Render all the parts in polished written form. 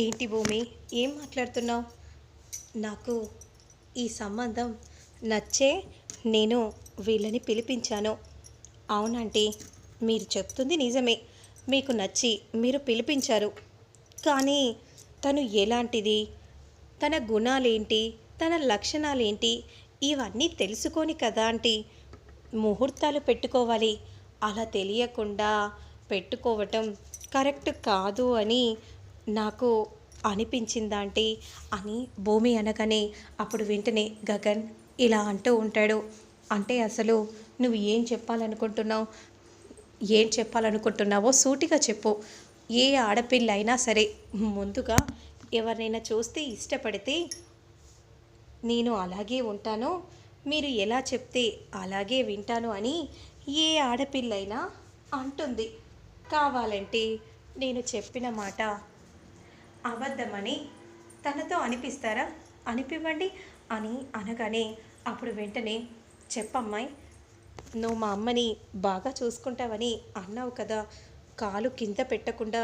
ఏంటి భూమి, ఏం మాట్లాడుతున్నావు? నాకు ఈ సంబంధం నచ్చే నేను వీళ్ళని పిలిపించాను. అవునంటీ, మీరు చెప్తుంది నిజమే. మీకు నచ్చి మీరు పిలిపించారు. కానీ తను ఎలాంటిది, తన గుణాలేంటి, తన లక్షణాలేంటి, ఇవన్నీ తెలుసుకొని కదా ఆంటీ ముహూర్తాలు పెట్టుకోవాలి. అలా తెలియకుండా పెట్టుకోవటం కరెక్ట్ కాదు అని నాకు అనిపించిందాంటీ అని భూమి అనగానే అప్పుడు వెంటనే గగన్ ఇలా అంటూ ఉంటాడు. అంటే అసలు నువ్వు ఏం చెప్పాలనుకుంటున్నావో సూటిగా చెప్పు. ఏ ఆడపిల్ల అయినా సరే ముందుగా ఎవరినైనా చూస్తే ఇష్టపడితే నేను అలాగే ఉంటాను, మీరు ఎలా చెప్తే అలాగే వింటాను అని ఏ ఆడపిల్లైనా అంటుంది. కావాలంటే నేను చెప్పిన మాట అబద్ధమని తనతో అనిపిస్తారా? అనిపివ్వండి అని అనగానే అప్పుడు వెంటనే చెప్పమ్మాయి, నువ్వు మా అమ్మని బాగా చూసుకుంటావని అన్నావు కదా, కాలు కింద పెట్టకుండా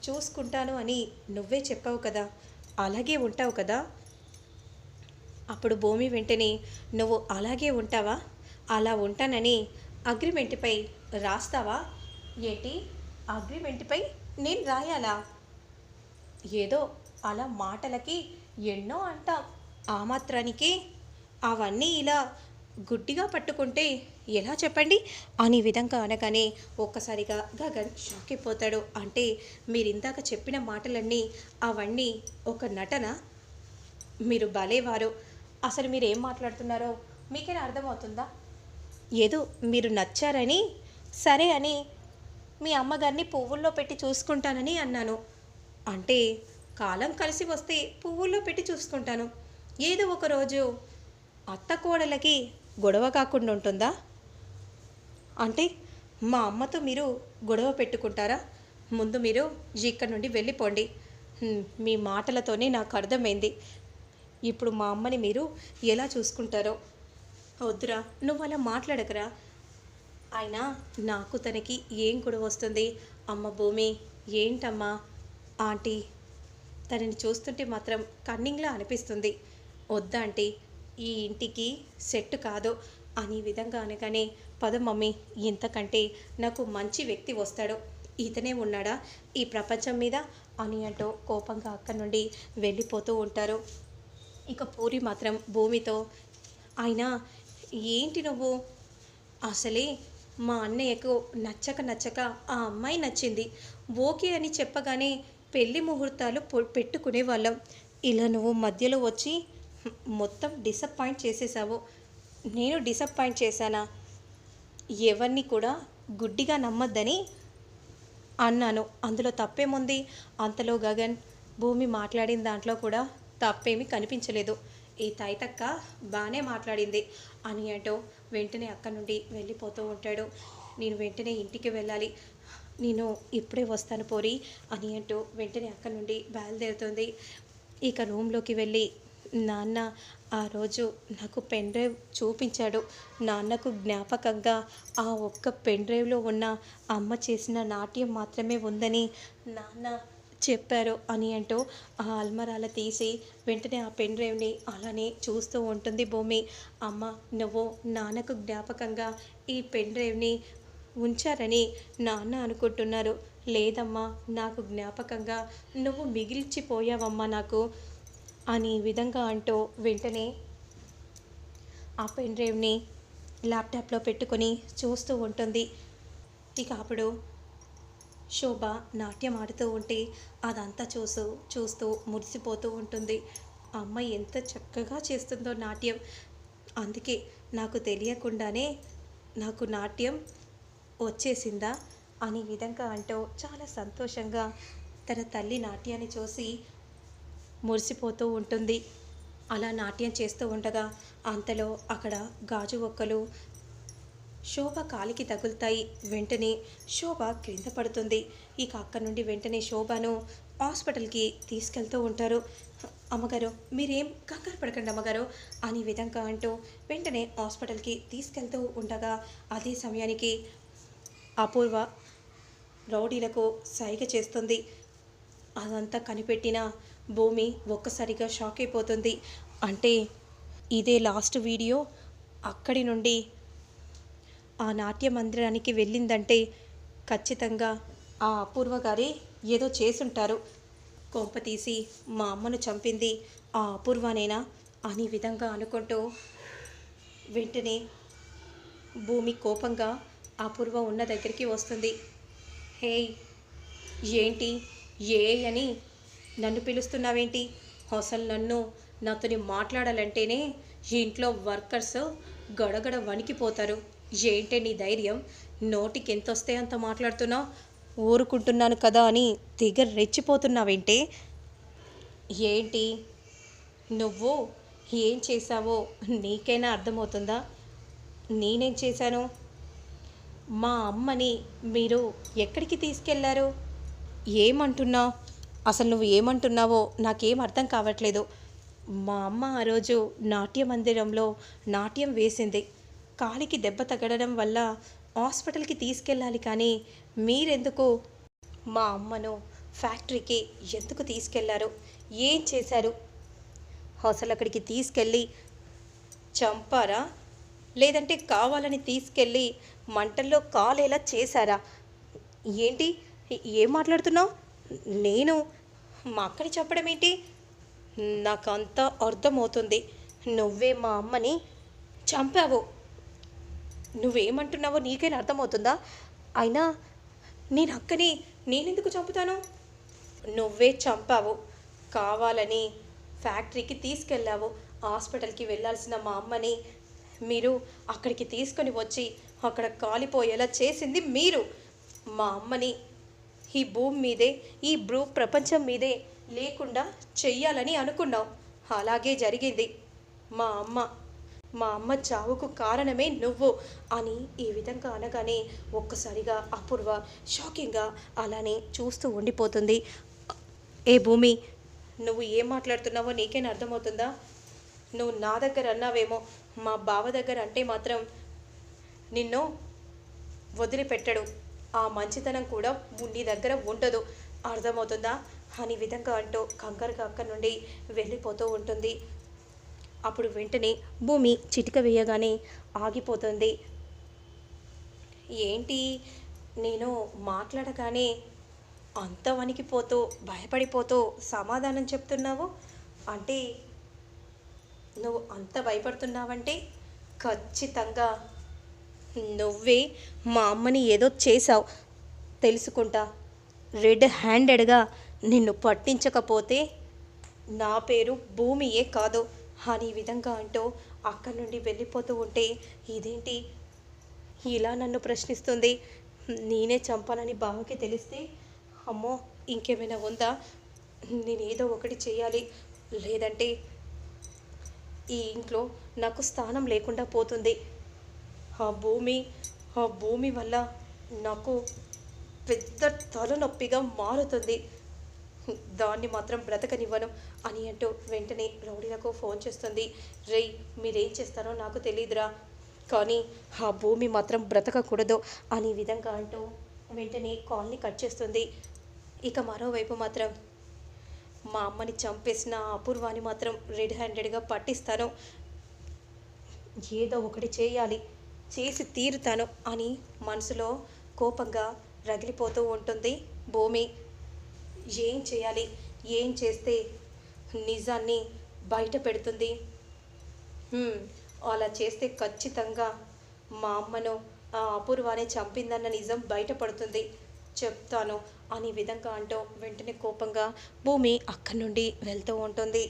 చూసుకుంటాను అని నువ్వే చెప్పావు కదా, అలాగే ఉంటావు కదా. అప్పుడు భూమి వెంటనే నువ్వు అలాగే ఉంటావా, అలా ఉంటానని అగ్రిమెంట్పై రాస్తావా ఏంటి? అగ్రిమెంట్పై నేను రాయాలా? ఏదో అలా మాటలకి ఎన్నో అంటాం, ఆ మాత్రానికి అవన్నీ ఇలా గుడ్డిగా పట్టుకుంటే ఎలా చెప్పండి అని విధంగా అనగానే ఒక్కసారిగా గగన్ షాక్ అయిపోతాడు. అంటే మీరు ఇందాక చెప్పిన మాటలన్నీ అవన్నీ ఒక నటన, మీరు భలేవారు, అసలు మీరు ఏం మాట్లాడుతున్నారో మీకైనా అర్థమవుతుందా? ఏదో మీరు నచ్చారని సరే అని మీ అమ్మగారిని పువ్వుల్లో పెట్టి చూసుకుంటానని అన్నాను. అంటే కాలం కలిసి వస్తే పువ్వుల్లో పెట్టి చూసుకుంటాను. ఏదో ఒకరోజు అత్త కోడలకి గొడవ కాకుండా ఉంటుందా? అంటే మా అమ్మతో మీరు గొడవ పెట్టుకుంటారా? ముందు మీరు ఇక్కడి నుండి వెళ్ళిపోండి. మీ మాటలతోనే నాకు అర్థమైంది ఇప్పుడు మా అమ్మని మీరు ఎలా చూసుకుంటారో. వద్దురా, నువ్వు అలా మాట్లాడకరా. అయినా నాకు తనకి ఏం గొడవ వస్తుంది? అమ్మ భూమి, ఏంటమ్మా ఆంటీ, తనని చూస్తుంటే మాత్రం కన్నింగ్లా అనిపిస్తుంది. వద్దా ఆంటీ, ఈ ఇంటికి సెట్ కాదు అని విధంగా అనగానే పద మమ్మీ, ఇంతకంటే నాకు మంచి వ్యక్తి వస్తాడు, ఇతనే ఉన్నాడా ఈ ప్రపంచం మీద అని అంటూ కోపంగా అక్కడి నుండి వెళ్ళిపోతూ ఉంటారు. ఇక పూరి మాత్రం భూమితో, అయినా ఏంటి నువ్వు, అసలే మా అన్నయ్యకు నచ్చక ఆ అమ్మాయి నచ్చింది, ఓకే అని చెప్పగానే పెళ్లి ముహూర్తాలు పెట్టుకునే వాళ్ళం. ఇలా నువ్వు మధ్యలో వచ్చి మొత్తం డిసప్పాయింట్ చేసేసావు. నేను డిసప్పాయింట్ చేశానా? ఎవరిని కూడా గుడ్డిగా నమ్మద్దని అన్నాను, అందులో తప్పేముంది? అంతలో గగన్ భూమి మాట్లాడిన దాంట్లో కూడా తప్పేమీ కనిపించలేదు. ఈ తాయితక్క బాగానే మాట్లాడింది అని అంటూ వెంటనే అక్కడి నుండి వెళ్ళిపోతూ ఉంటాడు. నేను వెంటనే ఇంటికి వెళ్ళాలి, నేను ఇప్పుడే వస్తాను పోరి అని అంటూ వెంటనే అక్కడి నుండి బయలుదేరుతుంది. ఇక రూమ్లోకి వెళ్ళి నాన్న ఆ రోజు నాకు పెన్ డ్రైవ్ చూపించాడు. నాన్నకు జ్ఞాపకంగా ఆ ఒక్క పెన్ డ్రైవ్లో ఉన్న అమ్మ చేసిన నాట్యం మాత్రమే ఉందని నాన్న చెప్పారు అని అంటూ ఆ అల్మరాల తీసి వెంటనే ఆ పెన్ డ్రైవ్ని అలానే చూస్తూ ఉంటుంది భూమి. అమ్మ, నువ్వు నాన్నకు జ్ఞాపకంగా ఈ పెన్ డ్రైవ్ని ఉంచారని నాన్న అనుకుంటున్నారు. లేదమ్మా, నాకు జ్ఞాపకంగా నువ్వు మిగిల్చిపోయావమ్మా నాకు అని విధంగా అంటూ వెంటనే ఆ పెన్ డ్రైవ్ని ల్యాప్టాప్లో పెట్టుకొని చూస్తూ ఉంటుంది. ఇక అప్పుడు శోభ నాట్యం ఆడుతూ ఉంటే అదంతా చూస్తూ మురిసిపోతూ ఉంటుంది. అమ్మ ఎంత చక్కగా చేస్తుందో నాట్యం, అందుకే నాకు తెలియకుండానే నాకు నాట్యం వచ్చేసిందా అని విధంగా అంటూ చాలా సంతోషంగా తన తల్లి నాట్యాన్ని చూసి మురిసిపోతూ ఉంటుంది. అలా నాట్యం చేస్తూ ఉండగా అంతలో అక్కడ గాజు ఒక్కలు శోభ కాలికి తగులుతాయి. వెంటనే శోభ క్రింద పడుతుంది. ఇక అక్కడి నుండి వెంటనే శోభను హాస్పిటల్కి తీసుకెళ్తూ ఉంటారు. అమ్మగారు, మీరేం కంగారు పడకండి అమ్మగారు అని విధంగా అంటూ వెంటనే హాస్పిటల్కి తీసుకెళ్తూ ఉండగా అదే సమయానికి అపూర్వ రౌడీలకు సైగ చేస్తుంది. అదంతా కనిపెట్టిన భూమి ఒక్కసారిగా షాక్ అయిపోతుంది. అంటే ఇదే లాస్ట్ వీడియో. అక్కడి నుండి ఆ నాట్య మందిరానికి వెళ్ళిందంటే ఖచ్చితంగా ఆ అపూర్వ గారే ఏదో చేసుంటారు. కొంప తీసి మా అమ్మను చంపింది ఆ అపూర్వనేనా అని విధంగా అనుకుంటూ వెంటనే భూమి కోపంగా అపూర్వ ఉన్న దగ్గరికి వస్తుంది. హేయ్, ఏంటి ఏ అని నన్ను పిలుస్తున్నావేంటి? అసలు నాతోని మాట్లాడాలంటేనే ఇంట్లో వర్కర్స్ గడగడ వణికిపోతారు. ఏంటే నీ ధైర్యం? నోటికి ఎంత వస్తే అంత మాట్లాడుతున్నావు. ఊరుకుంటున్నాను కదా అని తెగ రెచ్చిపోతున్నావేంటే? ఏంటి నువ్వు ఏం చేశావో నీకైనా అర్థమవుతుందా? నేనేం చేశాను? మా అమ్మని మీరు ఎక్కడికి తీసుకెళ్లారు? ఏమంటున్నావు? అసలు నువ్వు ఏమంటున్నావో నాకేం అర్థం కావట్లేదు. మా అమ్మ ఆ రోజు నాట్య మందిరంలో నాట్యం వేసింది. కాలికి దెబ్బ తగలడం వల్ల హాస్పిటల్కి తీసుకెళ్ళాలి, కానీ మీరెందుకు మా అమ్మను ఫ్యాక్టరీకి ఎందుకు తీసుకెళ్లారు? ఏం చేశారు? అసలు అక్కడికి తీసుకెళ్ళి చంపారా, లేదంటే కావాలని తీసుకెళ్ళి మంటల్లో కాలేలా చేశారా? ఏంటి ఏం మాట్లాడుతున్నావు? నేను మా అక్కని చెప్పడం ఏంటి? నాకంతా అర్థమవుతుంది. నువ్వే మా అమ్మని చంపావు. నువ్వేమంటున్నావో నీకైనా అర్థమవుతుందా? అయినా నేను అక్కని నేనెందుకు చంపుతాను? నువ్వే చంపావు. కావాలని ఫ్యాక్టరీకి తీసుకెళ్ళావు. హాస్పిటల్కి వెళ్ళాల్సిన మా అమ్మని మీరు అక్కడికి తీసుకొని వచ్చి అక్కడ కాలిపోయేలా చేసింది మీరు. మా అమ్మని ఈ భూమి మీదే, ఈ ప్రపంచం మీదే లేకుండా చెయ్యాలని అనుకున్నావు. అలాగే జరిగింది. మా అమ్మ చావుకు కారణమే నువ్వు అని ఈ విధంగా అనగానే ఒక్కసారిగా అపూర్వ షాకింగ్గా అలానే చూస్తూ ఉండిపోతుంది. ఏ భూమి, నువ్వు ఏం మాట్లాడుతున్నావో నీకేనా అర్థమవుతుందా? నువ్వు నా దగ్గర అన్నావేమో, మా బావ దగ్గర అంటే మాత్రం నిన్ను వదిలిపెట్టడు. ఆ మంచితనం కూడా నీ దగ్గర ఉండదు. అర్థమవుతుందా అని విధంగా అంటూ కంగారుగా అక్కడి నుండి వెళ్ళిపోతూ ఉంటుంది. అప్పుడు వెంటనే భూమి చిటిక వేయగానే ఆగిపోతుంది. ఏంటి నేను మాట్లాడగానే అంత వణికిపోతూ భయపడిపోతూ సమాధానం చెప్తున్నావు? అంటే నువ్వు అంత భయపడుతున్నావంటే ఖచ్చితంగా నువ్వే మా అమ్మని ఏదో చేసావు. తెలుసుకుంటా. రెడ్ హ్యాండెడ్గా నిన్ను పట్టించకపోతే నా పేరు భూమియే కాదు అని విధంగా అంటూ అక్కడి నుండి వెళ్ళిపోతూ ఉంటే, ఇదేంటి ఇలా నన్ను ప్రశ్నిస్తుంది? నేనే చంపాలని బావకి తెలిస్తే అమ్మో ఇంకేమైనా ఉందా? నేనేదో ఒకటి చేయాలి, లేదంటే ఈ ఇంట్లో నాకు స్థానం లేకుండా పోతుంది. ఆ భూమి వల్ల నాకు పెద్ద తలనొప్పిగా మారుతుంది. దాన్ని మాత్రం బ్రతకనివ్వను అని అంటూ వెంటనే రౌడీలకు ఫోన్ చేస్తుంది. రేయ్, మీరేం చేస్తారో నాకు తెలియదురా, కానీ ఆ భూమి మాత్రం బ్రతకకూడదు అని విధంగా అంటూ వెంటనే కాల్ని కట్ చేస్తుంది. ఇక మరోవైపు మాత్రం మా అమ్మని చంపేసిన అపూర్వాన్ని మాత్రం రెడ్ హ్యాండెడ్గా పట్టిస్తాను, ఏదో ఒకటి చేయాలి, చేసి తీరుతాను అని మనసులో కోపంగా రగిలిపోతూ ఉంటుంది భూమి. ఏం చేయాలి, ఏం చేస్తే నిజాన్ని బయట పెడుతుంది? అలా చేస్తే ఖచ్చితంగా మా అమ్మను ఆ అపూర్వానే చంపిందన్న నిజం బయటపడుతుంది, చెప్తాను అని విధంగా అంటూ వెంటనే కోపంగా భూమి అక్కడి నుండి వెళ్తూ ఉంటుంది.